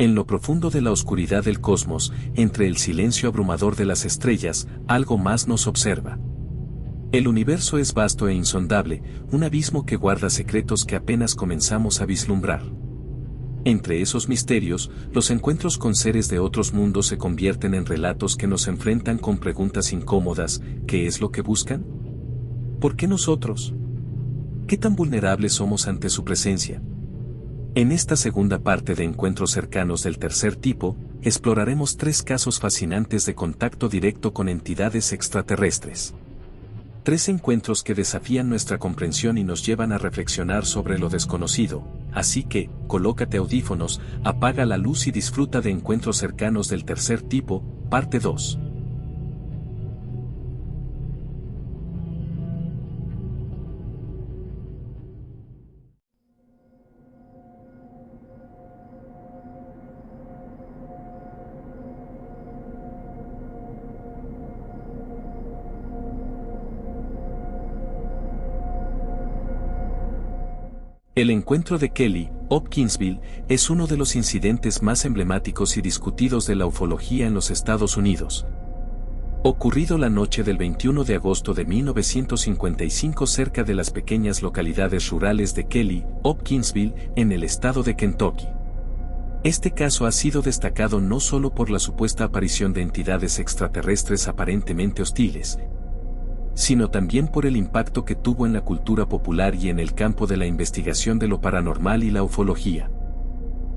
En lo profundo de la oscuridad del cosmos, entre el silencio abrumador de las estrellas, algo más nos observa. El universo es vasto e insondable, un abismo que guarda secretos que apenas comenzamos a vislumbrar. Entre esos misterios, los encuentros con seres de otros mundos se convierten en relatos que nos enfrentan con preguntas incómodas: ¿qué es lo que buscan? ¿Por qué nosotros? ¿Qué tan vulnerables somos ante su presencia? En esta segunda parte de Encuentros cercanos del tercer tipo, exploraremos 3 casos fascinantes de contacto directo con entidades extraterrestres. 3 encuentros que desafían nuestra comprensión y nos llevan a reflexionar sobre lo desconocido, así que, colócate audífonos, apaga la luz y disfruta de Encuentros cercanos del tercer tipo, parte 2. El encuentro de Kelly, Hopkinsville, es uno de los incidentes más emblemáticos y discutidos de la ufología en los Estados Unidos. Ocurrido la noche del 21 de agosto de 1955 cerca de las pequeñas localidades rurales de Kelly, Hopkinsville, en el estado de Kentucky. Este caso ha sido destacado no solo por la supuesta aparición de entidades extraterrestres aparentemente hostiles, sino también por el impacto que tuvo en la cultura popular y en el campo de la investigación de lo paranormal y la ufología.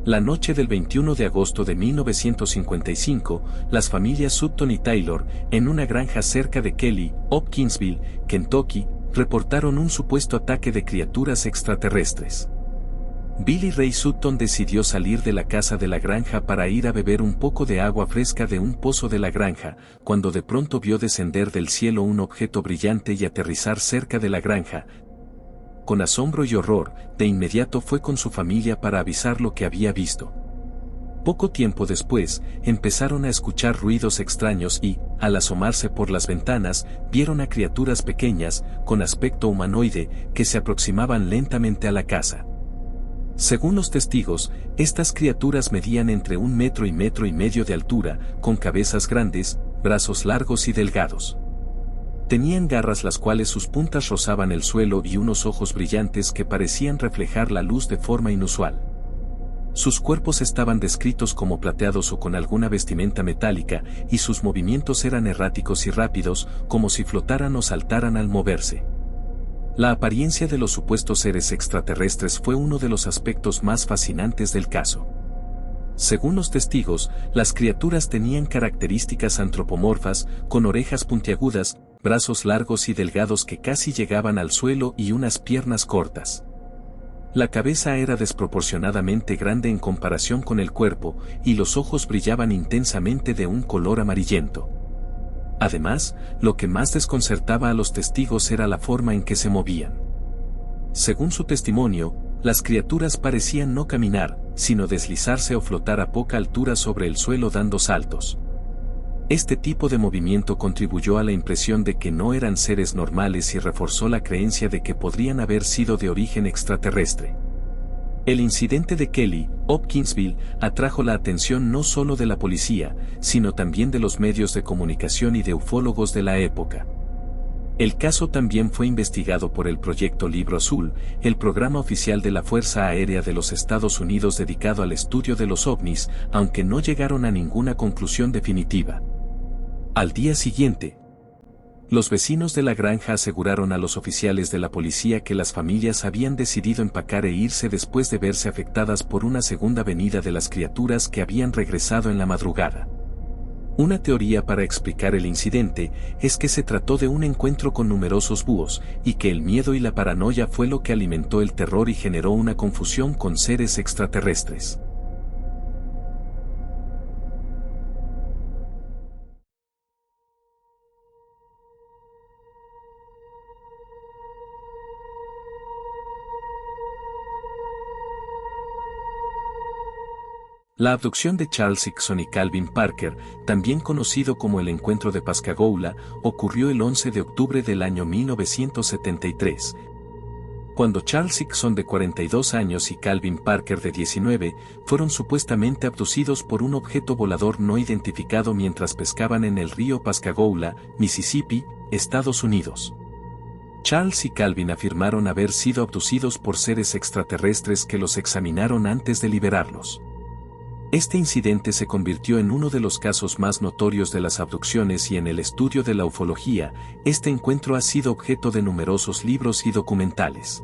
La noche del 21 de agosto de 1955, las familias Sutton y Taylor, en una granja cerca de Kelly, Hopkinsville, Kentucky, reportaron un supuesto ataque de criaturas extraterrestres. Billy Ray Sutton decidió salir de la casa de la granja para ir a beber un poco de agua fresca de un pozo de la granja, cuando de pronto vio descender del cielo un objeto brillante y aterrizar cerca de la granja. Con asombro y horror, de inmediato fue con su familia para avisar lo que había visto. Poco tiempo después, empezaron a escuchar ruidos extraños y, al asomarse por las ventanas, vieron a criaturas pequeñas, con aspecto humanoide, que se aproximaban lentamente a la casa. Según los testigos, estas criaturas medían entre 1 metro y metro y medio de altura, con cabezas grandes, brazos largos y delgados. Tenían garras las cuales sus puntas rozaban el suelo y unos ojos brillantes que parecían reflejar la luz de forma inusual. Sus cuerpos estaban descritos como plateados o con alguna vestimenta metálica, y sus movimientos eran erráticos y rápidos, como si flotaran o saltaran al moverse. La apariencia de los supuestos seres extraterrestres fue uno de los aspectos más fascinantes del caso. Según los testigos, las criaturas tenían características antropomorfas, con orejas puntiagudas, brazos largos y delgados que casi llegaban al suelo y unas piernas cortas. La cabeza era desproporcionadamente grande en comparación con el cuerpo, y los ojos brillaban intensamente de un color amarillento. Además, lo que más desconcertaba a los testigos era la forma en que se movían. Según su testimonio, las criaturas parecían no caminar, sino deslizarse o flotar a poca altura sobre el suelo dando saltos. Este tipo de movimiento contribuyó a la impresión de que no eran seres normales y reforzó la creencia de que podrían haber sido de origen extraterrestre. El incidente de Kelly, Hopkinsville, atrajo la atención no solo de la policía, sino también de los medios de comunicación y de ufólogos de la época. El caso también fue investigado por el Proyecto Libro Azul, el programa oficial de la Fuerza Aérea de los Estados Unidos dedicado al estudio de los ovnis, aunque no llegaron a ninguna conclusión definitiva. Al día siguiente, los vecinos de la granja aseguraron a los oficiales de la policía que las familias habían decidido empacar e irse después de verse afectadas por una segunda venida de las criaturas que habían regresado en la madrugada. Una teoría para explicar el incidente es que se trató de un encuentro con numerosos búhos, y que el miedo y la paranoia fue lo que alimentó el terror y generó una confusión con seres extraterrestres. La abducción de Charles Hickson y Calvin Parker, también conocido como el Encuentro de Pascagoula, ocurrió el 11 de octubre del año 1973. Cuando Charles Hickson de 42 años y Calvin Parker de 19 fueron supuestamente abducidos por un objeto volador no identificado mientras pescaban en el río Pascagoula, Mississippi, Estados Unidos. Charles y Calvin afirmaron haber sido abducidos por seres extraterrestres que los examinaron antes de liberarlos. Este incidente se convirtió en uno de los casos más notorios de las abducciones y en el estudio de la ufología, este encuentro ha sido objeto de numerosos libros y documentales.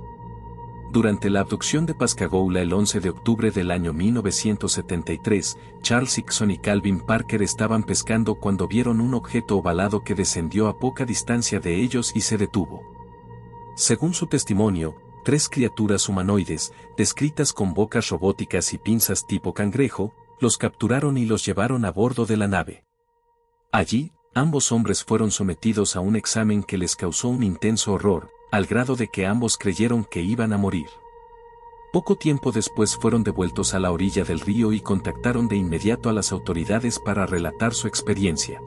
Durante la abducción de Pascagoula el 11 de octubre del año 1973, Charles Hickson y Calvin Parker estaban pescando cuando vieron un objeto ovalado que descendió a poca distancia de ellos y se detuvo. Según su testimonio, 3 criaturas humanoides, descritas con bocas robóticas y pinzas tipo cangrejo, los capturaron y los llevaron a bordo de la nave. Allí, ambos hombres fueron sometidos a un examen que les causó un intenso horror, al grado de que ambos creyeron que iban a morir. Poco tiempo después fueron devueltos a la orilla del río y contactaron de inmediato a las autoridades para relatar su experiencia.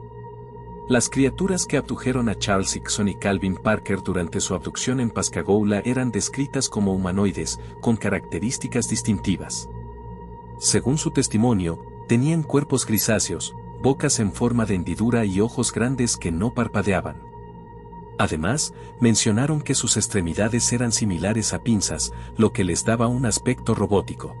Las criaturas que abdujeron a Charles Hickson y Calvin Parker durante su abducción en Pascagoula eran descritas como humanoides, con características distintivas. Según su testimonio, tenían cuerpos grisáceos, bocas en forma de hendidura y ojos grandes que no parpadeaban. Además, mencionaron que sus extremidades eran similares a pinzas, lo que les daba un aspecto robótico.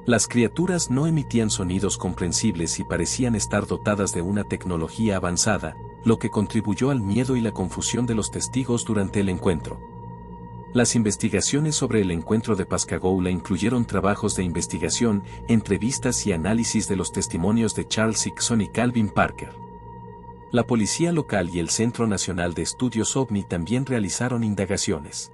Las criaturas no emitían sonidos comprensibles y parecían estar dotadas de una tecnología avanzada, lo que contribuyó al miedo y la confusión de los testigos durante el encuentro. Las investigaciones sobre el encuentro de Pascagoula incluyeron trabajos de investigación, entrevistas y análisis de los testimonios de Charles Hickson y Calvin Parker. La policía local y el Centro Nacional de Estudios OVNI también realizaron indagaciones.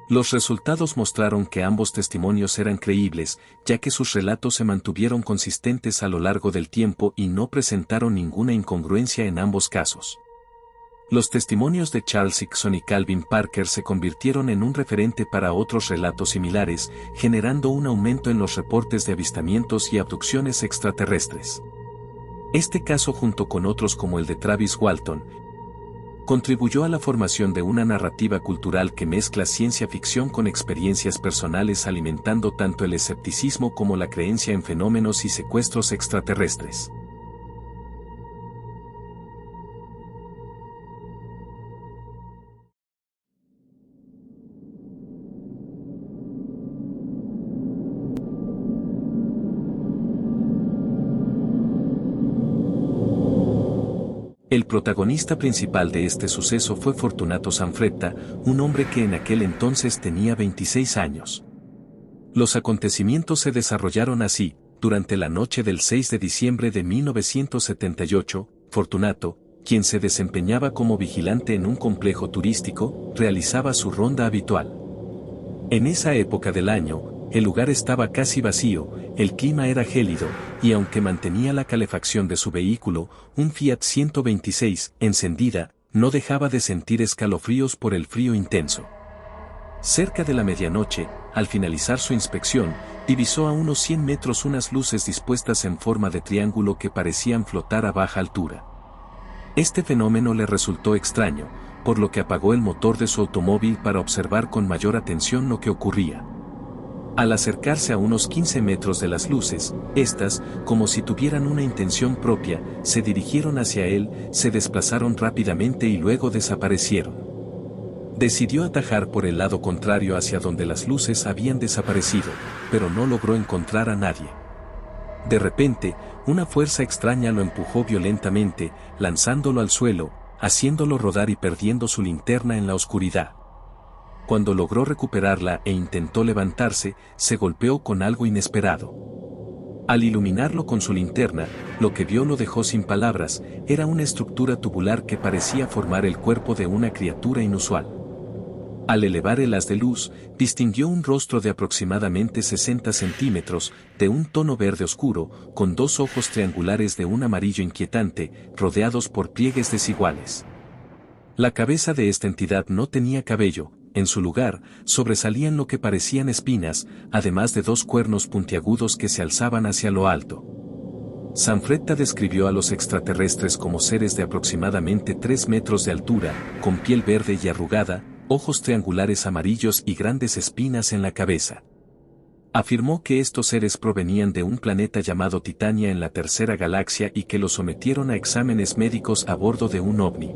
Los resultados mostraron que ambos testimonios eran creíbles, ya que sus relatos se mantuvieron consistentes a lo largo del tiempo y no presentaron ninguna incongruencia en ambos casos. Los testimonios de Charles Hickson y Calvin Parker se convirtieron en un referente para otros relatos similares, generando un aumento en los reportes de avistamientos y abducciones extraterrestres. Este caso, junto con otros como el de Travis Walton, contribuyó a la formación de una narrativa cultural que mezcla ciencia ficción con experiencias personales, alimentando tanto el escepticismo como la creencia en fenómenos y secuestros extraterrestres. El protagonista principal de este suceso fue Fortunato Sanfretta, un hombre que en aquel entonces tenía 26 años. Los acontecimientos se desarrollaron así: durante la noche del 6 de diciembre de 1978, Fortunato, quien se desempeñaba como vigilante en un complejo turístico, realizaba su ronda habitual. En esa época del año, el lugar estaba casi vacío, el clima era gélido, y aunque mantenía la calefacción de su vehículo, un Fiat 126, encendida, no dejaba de sentir escalofríos por el frío intenso. Cerca de la medianoche, al finalizar su inspección, divisó a unos 100 metros unas luces dispuestas en forma de triángulo que parecían flotar a baja altura. Este fenómeno le resultó extraño, por lo que apagó el motor de su automóvil para observar con mayor atención lo que ocurría. Al acercarse a unos 15 metros de las luces, estas, como si tuvieran una intención propia, se dirigieron hacia él, se desplazaron rápidamente y luego desaparecieron. Decidió atajar por el lado contrario hacia donde las luces habían desaparecido, pero no logró encontrar a nadie. De repente, una fuerza extraña lo empujó violentamente, lanzándolo al suelo, haciéndolo rodar y perdiendo su linterna en la oscuridad. Cuando logró recuperarla e intentó levantarse, se golpeó con algo inesperado. Al iluminarlo con su linterna, lo que vio lo dejó sin palabras. Era una estructura tubular que parecía formar el cuerpo de una criatura inusual. Al elevar el haz de luz, distinguió un rostro de aproximadamente 60 centímetros, de un tono verde oscuro, con 2 ojos triangulares de un amarillo inquietante, rodeados por pliegues desiguales. La cabeza de esta entidad no tenía cabello. En su lugar, sobresalían lo que parecían espinas, además de 2 cuernos puntiagudos que se alzaban hacia lo alto. Sanfretta describió a los extraterrestres como seres de aproximadamente 3 metros de altura, con piel verde y arrugada, ojos triangulares amarillos y grandes espinas en la cabeza. Afirmó que estos seres provenían de un planeta llamado Titania en la tercera galaxia y que los sometieron a exámenes médicos a bordo de un ovni.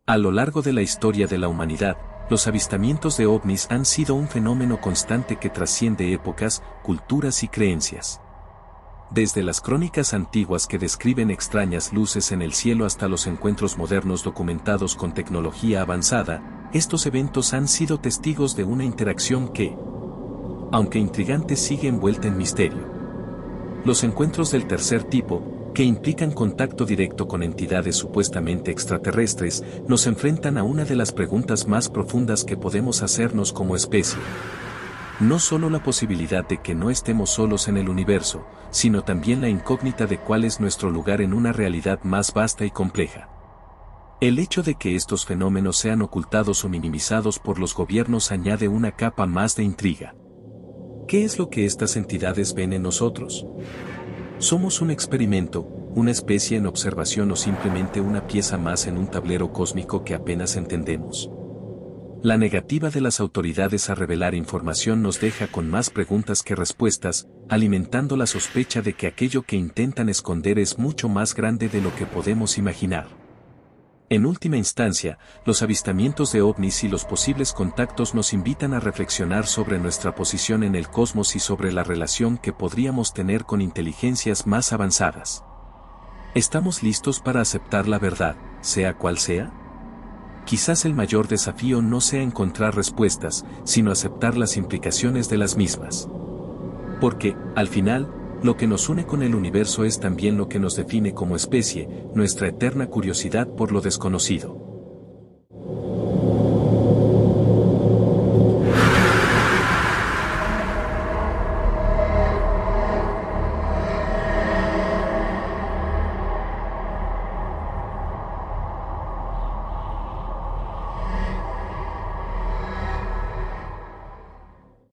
A lo largo de la historia de la humanidad, los avistamientos de ovnis han sido un fenómeno constante que trasciende épocas, culturas y creencias. Desde las crónicas antiguas que describen extrañas luces en el cielo hasta los encuentros modernos documentados con tecnología avanzada, estos eventos han sido testigos de una interacción que, aunque intrigante, sigue envuelta en misterio. Los encuentros del tercer tipo, que implican contacto directo con entidades supuestamente extraterrestres, nos enfrentan a una de las preguntas más profundas que podemos hacernos como especie. No solo la posibilidad de que no estemos solos en el universo, sino también la incógnita de cuál es nuestro lugar en una realidad más vasta y compleja. El hecho de que estos fenómenos sean ocultados o minimizados por los gobiernos añade una capa más de intriga. ¿Qué es lo que estas entidades ven en nosotros? ¿Somos un experimento, una especie en observación o simplemente una pieza más en un tablero cósmico que apenas entendemos? La negativa de las autoridades a revelar información nos deja con más preguntas que respuestas, alimentando la sospecha de que aquello que intentan esconder es mucho más grande de lo que podemos imaginar. En última instancia, los avistamientos de ovnis y los posibles contactos nos invitan a reflexionar sobre nuestra posición en el cosmos y sobre la relación que podríamos tener con inteligencias más avanzadas. ¿Estamos listos para aceptar la verdad, sea cual sea? Quizás el mayor desafío no sea encontrar respuestas, sino aceptar las implicaciones de las mismas. Porque, al final, lo que nos une con el universo es también lo que nos define como especie, nuestra eterna curiosidad por lo desconocido.